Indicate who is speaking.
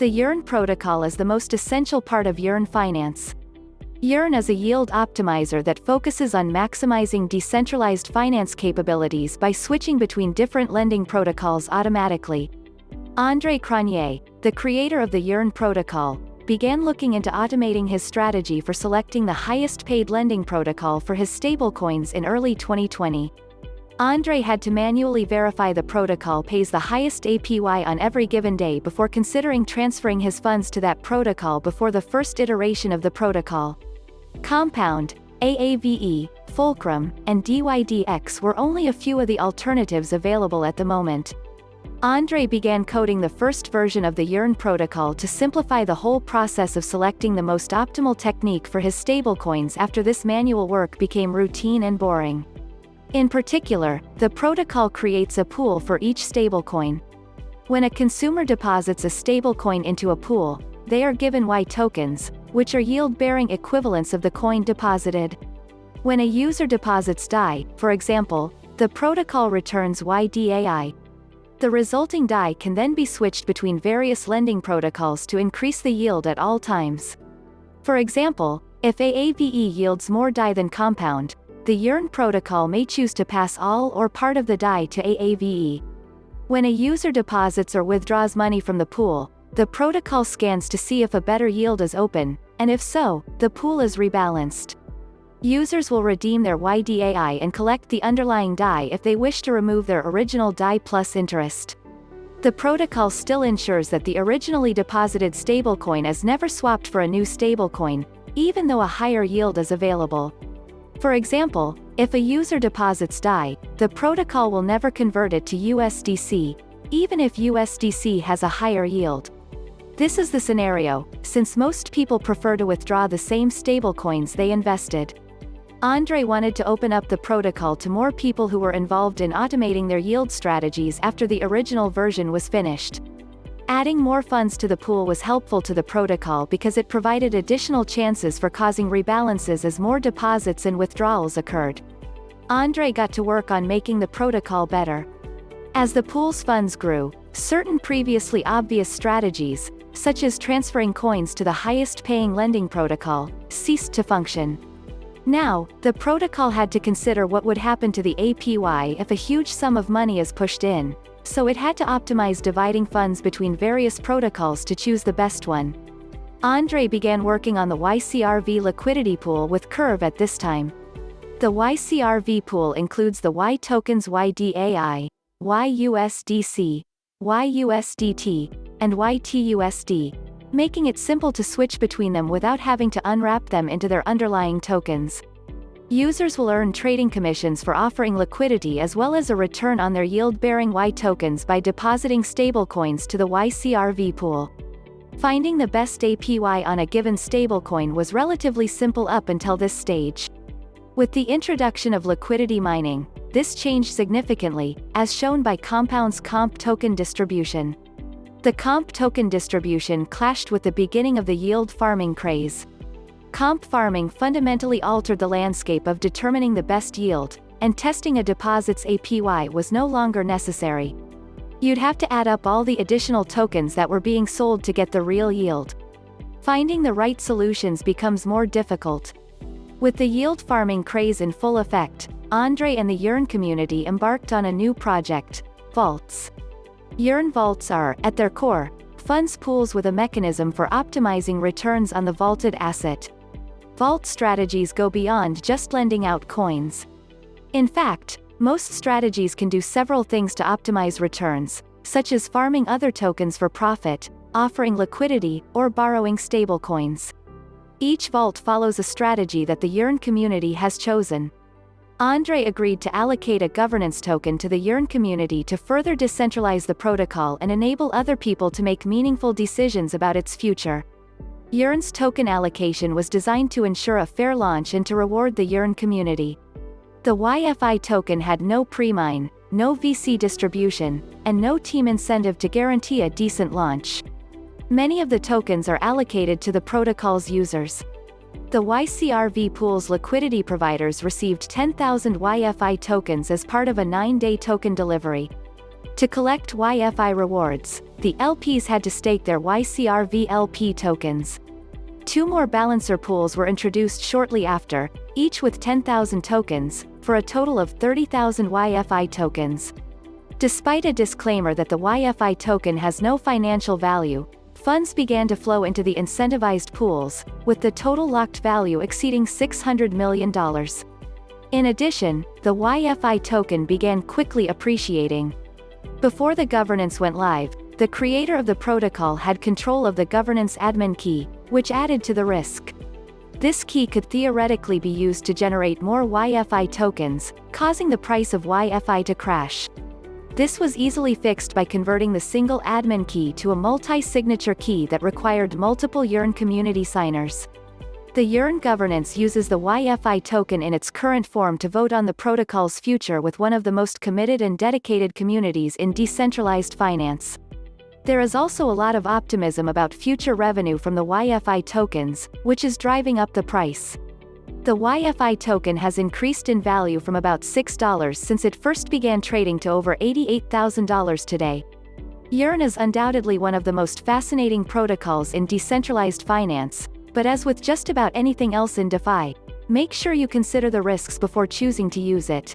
Speaker 1: The Yearn protocol is the most essential part of Yearn Finance. Yearn is a yield optimizer that focuses on maximizing decentralized finance capabilities by switching between different lending protocols automatically. Cronje, the creator of the Yearn protocol, began looking into automating his strategy for selecting the highest paid lending protocol for his stablecoins in early 2020. Andre had to manually verify the protocol pays the highest APY on every given day before considering transferring his funds to that protocol before the first iteration of the protocol. Compound, AAVE, Fulcrum, and dYdX were only a few of the alternatives available at the moment. Andre began coding the first version of the Yearn protocol to simplify the whole process of selecting the most optimal technique for his stablecoins after this manual work became routine and boring. In particular, the protocol creates a pool for each stablecoin. When a consumer deposits a stablecoin into a pool, they are given Y tokens, which are yield-bearing equivalents of the coin deposited. When a user deposits dAI, for example, the protocol returns yDAI. The resulting dAI can then be switched between various lending protocols to increase the yield at all times. For example, if AAVE yields more dAI than Compound, the Yearn protocol may choose to pass all or part of the dAI to AAVE. When a user deposits or withdraws money from the pool, the protocol scans to see if a better yield is open, and if so, the pool is rebalanced. Users will redeem their yDAI and collect the underlying dAI if they wish to remove their original dAI plus interest. The protocol still ensures that the originally deposited stablecoin is never swapped for a new stablecoin, even though a higher yield is available. For example, if a user deposits dAI, the protocol will never convert it to USDC, even if USDC has a higher yield. This is the scenario, since most people prefer to withdraw the same stablecoins they invested. Andre wanted to open up the protocol to more people who were involved in automating their yield strategies after the original version was finished. Adding more funds to the pool was helpful to the protocol because it provided additional chances for causing rebalances as more deposits and withdrawals occurred. Andre got to work on making the protocol better. As the pool's funds grew, certain previously obvious strategies, such as transferring coins to the highest-paying lending protocol, ceased to function. Now, the protocol had to consider what would happen to the APY if a huge sum of money is pushed in, so it had to optimize dividing funds between various protocols to choose the best one. Andre began working on the YCRV liquidity pool with Curve at this time. The YCRV pool includes the Y tokens yDAI, YUSDC, YUSDT, and YTUSD, making it simple to switch between them without having to unwrap them into their underlying tokens. Users will earn trading commissions for offering liquidity as well as a return on their yield-bearing Y tokens by depositing stablecoins to the YCRV pool. Finding the best APY on a given stablecoin was relatively simple up until this stage. With the introduction of liquidity mining, this changed significantly, as shown by Compound's comp token distribution. The comp token distribution clashed with the beginning of the yield farming craze. Comp farming fundamentally altered the landscape of determining the best yield, and testing a deposit's APY was no longer necessary. You'd have to add up all the additional tokens that were being sold to get the real yield. Finding the right solutions becomes more difficult. With the yield farming craze in full effect, Andre and the Yearn community embarked on a new project, Vaults. Yearn Vaults are, at their core, funds pools with a mechanism for optimizing returns on the vaulted asset. Vault strategies go beyond just lending out coins. In fact, most strategies can do several things to optimize returns, such as farming other tokens for profit, offering liquidity, or borrowing stablecoins. Each vault follows a strategy that the Yearn community has chosen. Andre agreed to allocate a governance token to the Yearn community to further decentralize the protocol and enable other people to make meaningful decisions about its future. Yearn's token allocation was designed to ensure a fair launch and to reward the Yearn community. The YFI token had no pre-mine, no VC distribution, and no team incentive to guarantee a decent launch. Many of the tokens are allocated to the protocol's users. The YCRV pool's liquidity providers received 10,000 YFI tokens as part of a 9-day token delivery. To collect YFI rewards, the LPs had to stake their YCRV LP tokens. 2 more balancer pools were introduced shortly after, each with 10,000 tokens, for a total of 30,000 YFI tokens. Despite a disclaimer that the YFI token has no financial value, funds began to flow into the incentivized pools, with the total locked value exceeding $600 million. In addition, the YFI token began quickly appreciating. Before the governance went live, the creator of the protocol had control of the governance admin key, which added to the risk. This key could theoretically be used to generate more YFI tokens, causing the price of YFI to crash. This was easily fixed by converting the single admin key to a multi-signature key that required multiple Yearn community signers. The Yearn governance uses the YFI token in its current form to vote on the protocol's future with one of the most committed and dedicated communities in decentralized finance. There is also a lot of optimism about future revenue from the YFI tokens, which is driving up the price. The YFI token has increased in value from about $6 since it first began trading to over $88,000 today. Yearn is undoubtedly one of the most fascinating protocols in decentralized finance, but as with just about anything else in DeFi, make sure you consider the risks before choosing to use it.